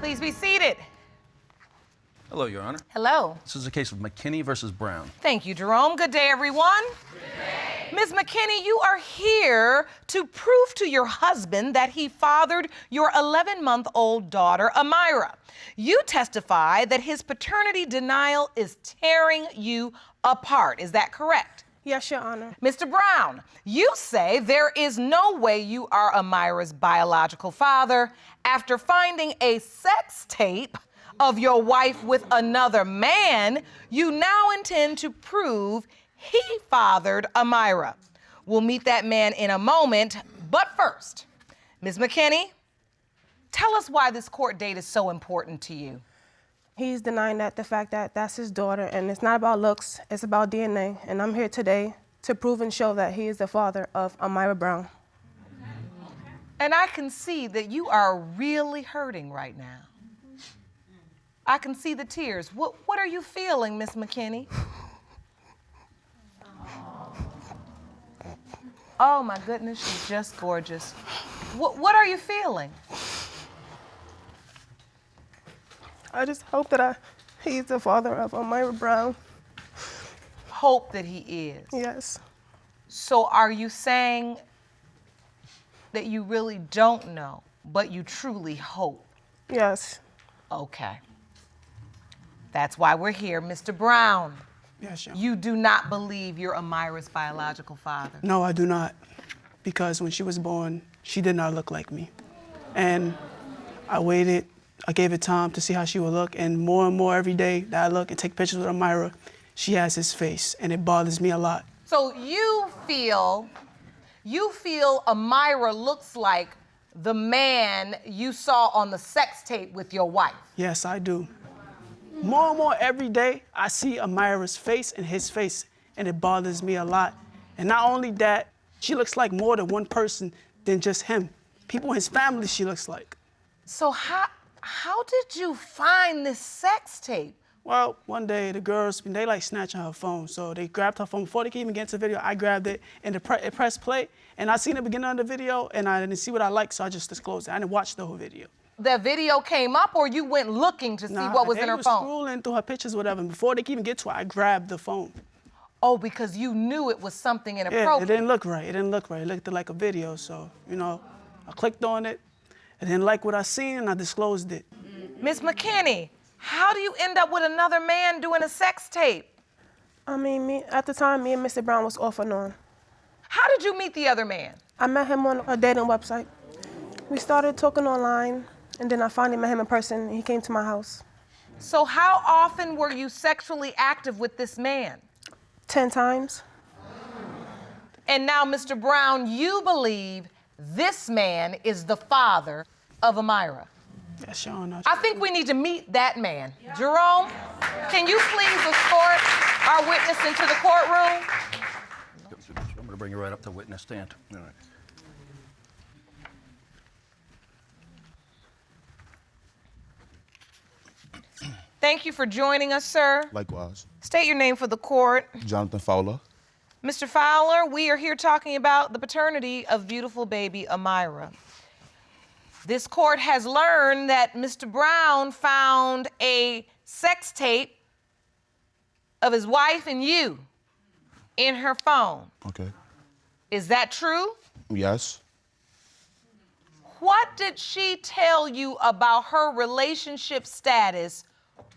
Please be seated. Hello, Your Honor. Hello. This is a case of McKinney versus Brown. Thank you, Jerome. Good day, everyone. Good day. Ms. McKinney, you are here to prove to your husband that he fathered your 11-month-old daughter, Amira. You testify that his paternity denial is tearing you apart. Is that correct? Yes, Your Honor. Mr. Brown, you say there is no way you are Amira's biological father after finding a sex tape of your wife with another man. You now intend to prove he fathered Amira. We'll meet that man in a moment, but first, Ms. McKinney, tell us why this court date is so important to you. He's denying the fact that that's his daughter, and it's not about looks, it's about DNA. And I'm here today to prove and show that he is the father of Amira Brown. And I can see that you are really hurting right now. I can see the tears. What are you feeling, Miss McKinney? Oh my goodness, she's just gorgeous. What are you feeling? I just hope that he's the father of Amira Brown. Hope that he is. Yes. So are you saying that you really don't know, but you truly hope? Yes. Okay. That's why we're here. Mr. Brown. Yes, Your You do not believe you're Amira's biological father? No, I do not. Because when she was born, she did not look like me. And I waited, I gave it time to see how she would look, and more every day that I look and take pictures with Amira, she has his face, and it bothers me a lot. So you feel Amira looks like the man you saw on the sex tape with your wife? Yes, I do. More and more every day, I see Amira's face and his face, and it bothers me a lot. And not only that, she looks like more than one person than just him. People in his family she looks like. So how did you find this sex tape? Well, one day the girls, they like snatching her phone. So they grabbed her phone before they could even get into the video. I grabbed it and it pressed play. And I seen the beginning of the video and I didn't see what I liked, so I just disclosed it. I didn't watch the whole video. The video came up or you went looking to see what was in her phone? They were scrolling through her pictures, whatever. And before they could even get to it, I grabbed the phone. Oh, because you knew it was something inappropriate. Yeah, it didn't look right. It didn't look right. It looked like a video. So, I clicked on it. I didn't like what I seen and I disclosed it. Miss McKinney, how do you end up with another man doing a sex tape? I mean, at the time, me and Mr. Brown was off and on. How did you meet the other man? I met him on a dating website. We started talking online, and then I finally met him in person, and he came to my house. So how often were you sexually active with this man? 10 times. And now, Mr. Brown, you believe this man is the father of Amira? Yes, Your Honor. I think we need to meet that man. Jerome, can you please escort our witness into the courtroom? I'm going to bring you right up to the witness stand. All right. Thank you for joining us, sir. Likewise. State your name for the court. Jonathan Fowler. Mr. Fowler, we are here talking about the paternity of beautiful baby Amira. This court has learned that Mr. Brown found a sex tape of his wife and you in her phone. Okay. Is that true? Yes. What did she tell you about her relationship status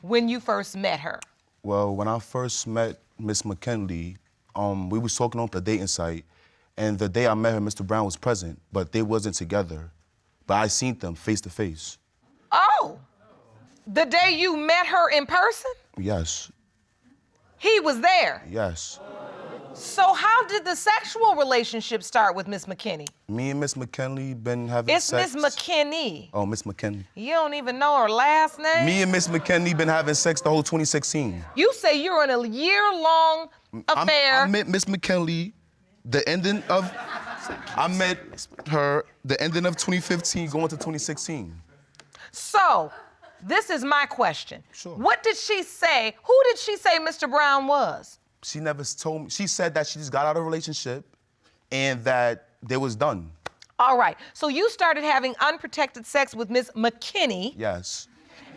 when you first met her? Well, when I first met Miss McKinley, we was talking on the dating site, and the day I met her, Mr. Brown was present, but they wasn't together. But I seen them face to face. Oh, the day you met her in person? Yes. He was there? Yes. So how did the sexual relationship start with Miss McKinney? Me and Miss McKinley been having sex. It's Miss McKinney. Oh, Miss McKinley. You don't even know her last name? Me and Miss McKinley been having sex the whole 2016. You say you're in a year-long affair. I met Miss McKinley I met her the ending of 2015 going to 2016. So, this is my question. Sure. What did she say? Who did she say Mr. Brown was? She never told me. She said that she just got out of a relationship and that they was done. All right, so you started having unprotected sex with Miss McKinney. Yes.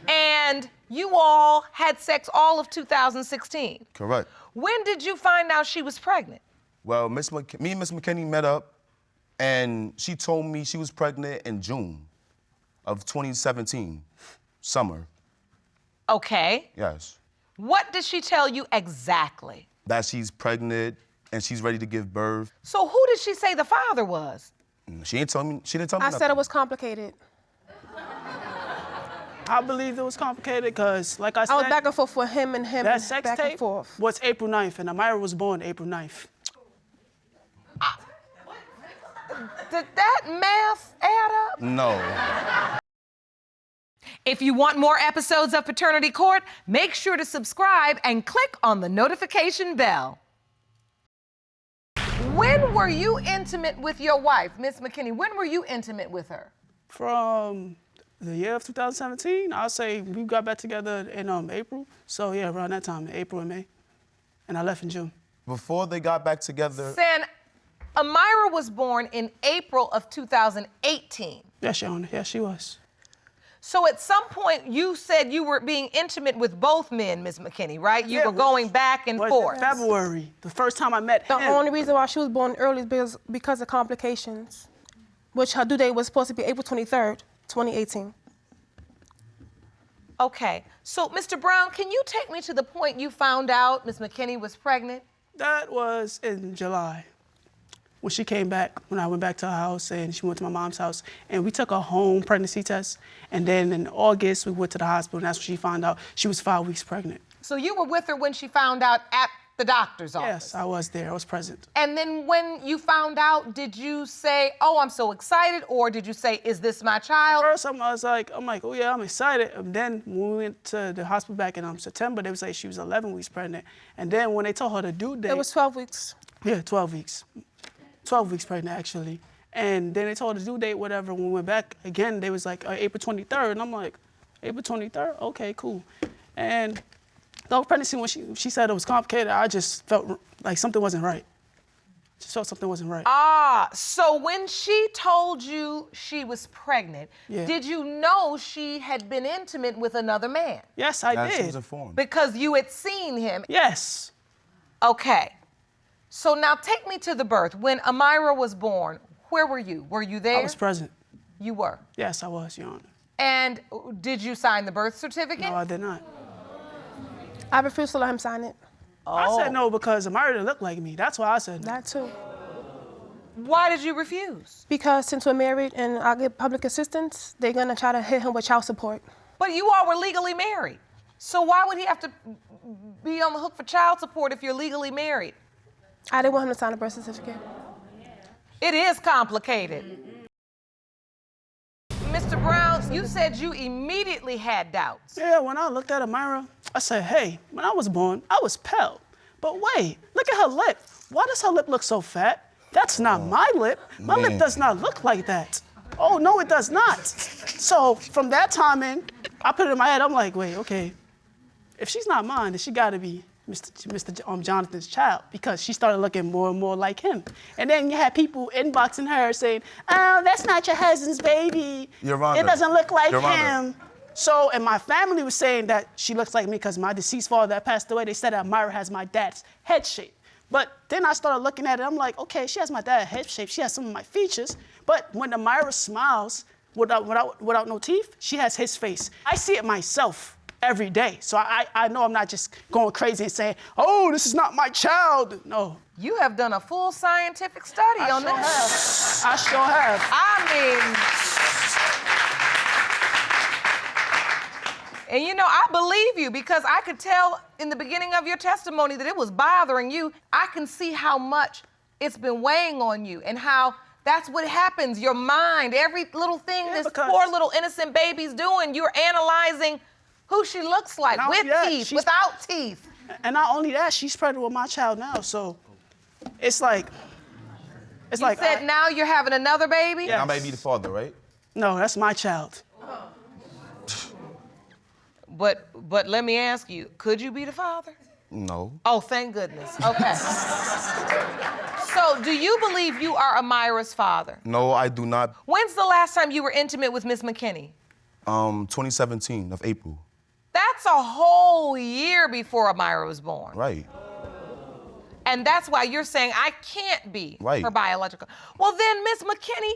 And you all had sex all of 2016. Correct. When did you find out she was pregnant? Well, me and Miss McKinney met up, and she told me she was pregnant in June of 2017, summer. Okay. Yes. What did she tell you exactly? That she's pregnant and she's ready to give birth. So who did she say the father was? She didn't tell me I nothing. said it was complicated. I believe it was complicated because, like I said, I was back and forth with him and him. that sex back tape and forth. was April 9th, and Amira was born April 9th. Did that math add up? No. If you want more episodes of Paternity Court, make sure to subscribe and click on the notification bell. When were you intimate with your wife, Miss McKinney? When were you intimate with her? From the year of 2017, I'll say we got back together in April. So yeah, around that time, April and May. And I left in June. Before they got back together. San, Amira was born in April of 2018. Yeah, she was. So at some point, you said you were being intimate with both men, Ms. McKinney, right? You Yeah, were going back and was forth. February, the first time I met The him. only reason why she was born early is because of complications, which her due date was supposed to be April 23rd, 2018. Okay, so Mr. Brown, can you take me to the point you found out Ms. McKinney was pregnant? That was in July. When she came back, when I went back to her house and she went to my mom's house, and we took a home pregnancy test. And then in August, we went to the hospital, and that's when she found out she was 5 weeks pregnant. So you were with her when she found out at the doctor's office? Yes, I was there. I was present. And then when you found out, did you say, oh, I'm so excited, or did you say, is this my child? First, I was like, oh yeah, I'm excited. And then when we went to the hospital back in September, they would say she was 11 weeks pregnant. And then when they told her the due date. It was 12 weeks. Yeah, 12 weeks. 12 weeks pregnant, actually. And then they told her the due date, whatever. When we went back again, they was like, April 23rd. And I'm like, April 23rd? Okay, cool. And the whole pregnancy, when she said it was complicated, I just felt like something wasn't right. Just felt something wasn't right. Ah, so when she told you she was pregnant, Yeah. did you know she had been intimate with another man? Yes, I She did. was informed. Because you had seen him. Yes. Okay. So now take me to the birth. When Amira was born, where were you? Were you there? I was present. You were. Yes, I was, Your Honor. And did you sign the birth certificate? No, I did not. I refused to let him sign it. I said no because Amira didn't look like me. That's why I said no. That too. Why did you refuse? Because since we're married and I get public assistance, they're gonna try to hit him with child support. But you all were legally married. So why would he have to be on the hook for child support if you're legally married? I didn't want him to sign a birth certificate. It is complicated. Mr. Brown, you said you immediately had doubts. Yeah, when I looked at Amira, I said, hey, when I was born, I was pale. But wait, look at her lip. Why does her lip look so fat? That's not my lip. My lip Man. does not look like that. Oh, no, it does not. So from that time in, I put it in my head, I'm like, wait, okay, if she's not mine, then she gotta be Mr. Jonathan's child, because she started looking more and more like him. And then you had people inboxing her saying, oh, that's not your husband's baby. Your Honor. It doesn't look like Your him. Honor. So, and my family was saying that she looks like me because my deceased father that passed away, they said that Amira has my dad's head shape. But then I started looking at it, I'm like, okay, she has my dad's head shape, she has some of my features, but when Amira smiles without no teeth, she has his face. I see it myself every day. So I know I'm not just going crazy and saying, oh, this is not my child. No. You have done a full scientific study on this. I sure have. And you know, I believe you because I could tell in the beginning of your testimony that it was bothering you. I can see how much it's been weighing on you and how that's what happens. Your mind, every little thing this poor little innocent baby's doing, you're analyzing who she looks like, Not with only that, teeth, without teeth. And not only that, she's pregnant with my child now, so it's like, You said now you're having another baby? And I may be the father, right? No, that's my child. But let me ask you, could you be the father? No. Oh, thank goodness. Okay. So, do you believe you are Amira's father? No, I do not. When's the last time you were intimate with Miss McKinney? 2017 of April. That's a whole year before Amira was born. Right. And that's why you're saying I can't be Right. her biological. Well, then, Miss McKinney,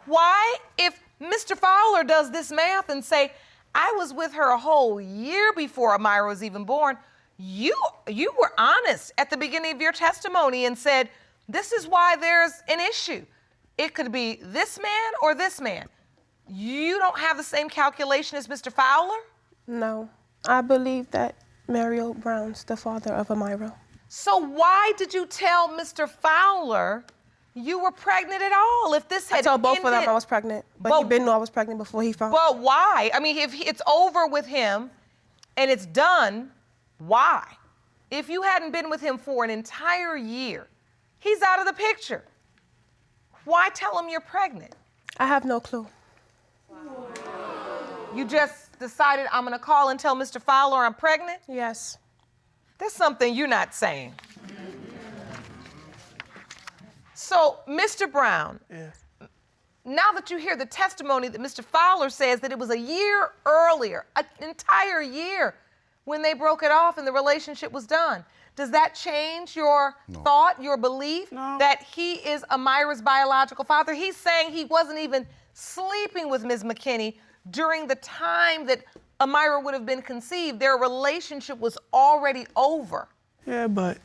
why, if Mr. Fowler does this math and say, I was with her a whole year before Amira was even born, you were honest at the beginning of your testimony and said, this is why there's an issue. It could be this man or this man. You don't have the same calculation as Mr. Fowler? No, I believe that Mario Brown's the father of Amira. So why did you tell Mr. Fowler you were pregnant at all? If this had I told both of them ended- I was pregnant, but he didn't know I was pregnant before he found. But why? I mean, if it's over with him and it's done, why? If you hadn't been with him for an entire year, he's out of the picture. Why tell him you're pregnant? I have no clue. You just decided I'm gonna call and tell Mr. Fowler I'm pregnant? Yes. There's something you're not saying. So, Mr. Brown, Yeah. now that you hear the testimony that Mr. Fowler says that it was a year earlier, an entire year, when they broke it off and the relationship was done, does that change your thought, your belief that he is Amira's biological father? He's saying he wasn't even sleeping with Ms. McKinney during the time that Amira would have been conceived. Their relationship was already over. Yeah, but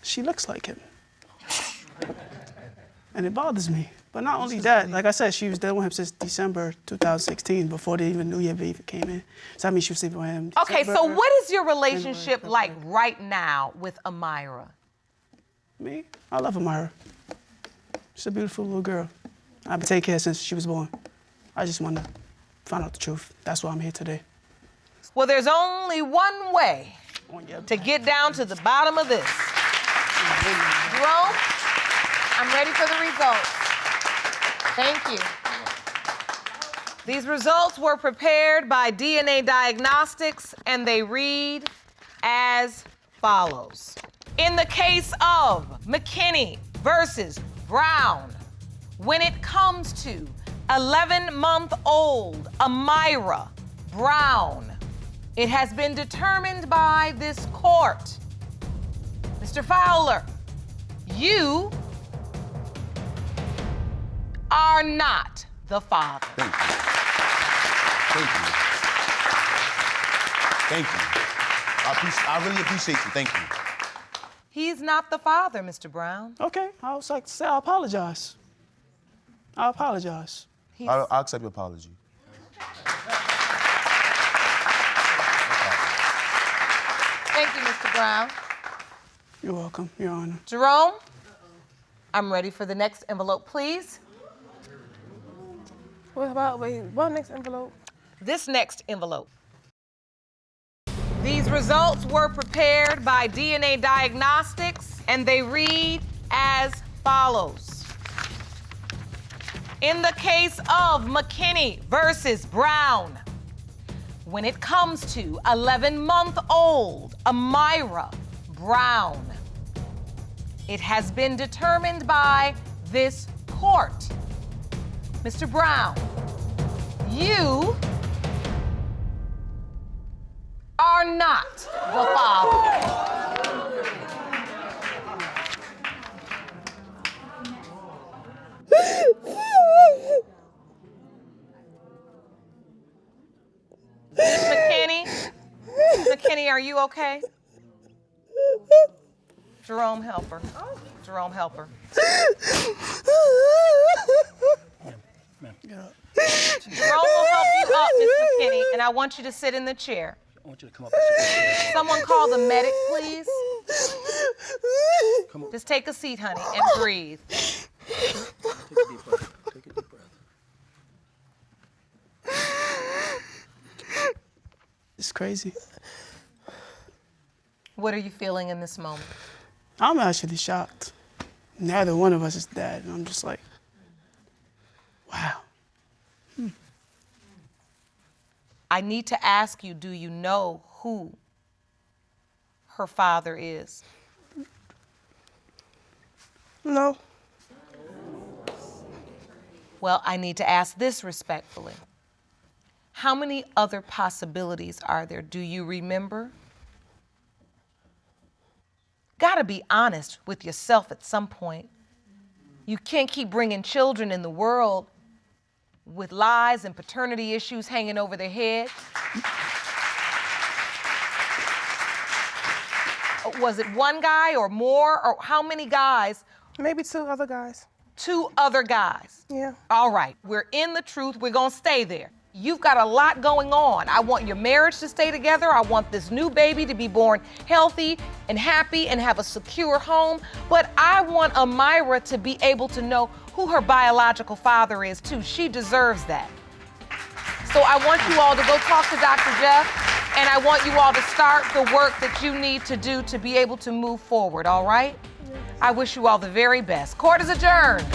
she looks like him. And it bothers me. But not only that, like I said, she was dealing with him since December 2016, before they even knew he even came in. So that means she was sleeping with him. Okay, so December. what is your relationship like right now with Amira? Me? I love Amira. She's a beautiful little girl. I've been taking care of her since she was born. I just want to find out the truth. That's why I'm here today. Well, there's only one way to get down to the bottom of this. Jerome, I'm ready for the results. Thank you. These results were prepared by DNA Diagnostics, and they read as follows. In the case of McKinney versus Brown, when it comes to 11-month-old Amira Brown, it has been determined by this court. Mr. Fowler, you are not the father. Thank you. Thank you. Thank you. I really appreciate you. Thank you. He's not the father, Mr. Brown. Okay, I was like to say I apologize. I apologize. I'll accept your apology. Thank you, Mr. Brown. You're welcome, Your Honor. Jerome, I'm ready for the next envelope, please. What next envelope? This next envelope. These results were prepared by DNA Diagnostics, and they read as follows. In the case of McKinney versus Brown, when it comes to 11-month-old Amira Brown, it has been determined by this court. Mr. Brown, you are not the father. McKinney, are you okay? Jerome, help her. Jerome, help her. Jerome will help you up, Miss McKinney, and I want you to sit in the chair. I want you to come up and sit in the chair. Someone call the medic, please. Just take a seat, honey, and breathe. Take a deep breath. Take a deep breath. It's crazy. What are you feeling in this moment? I'm actually shocked. Neither one of us is dad, and I'm just like, wow. I need to ask you, do you know who her father is? No. Well, I need to ask this respectfully. How many other possibilities are there? Do you remember? Gotta be honest with yourself at some point. You can't keep bringing children in the world with lies and paternity issues hanging over their head. Was it one guy or more, or how many guys? Maybe 2 other guys. 2 other guys. Yeah. All right, we're in the truth, we're gonna stay there. You've got a lot going on. I want your marriage to stay together. I want this new baby to be born healthy and happy and have a secure home. But I want Amira to be able to know who her biological father is too. She deserves that. So I want you all to go talk to Dr. Jeff, and I want you all to start the work that you need to do to be able to move forward, all right? I wish you all the very best. Court is adjourned.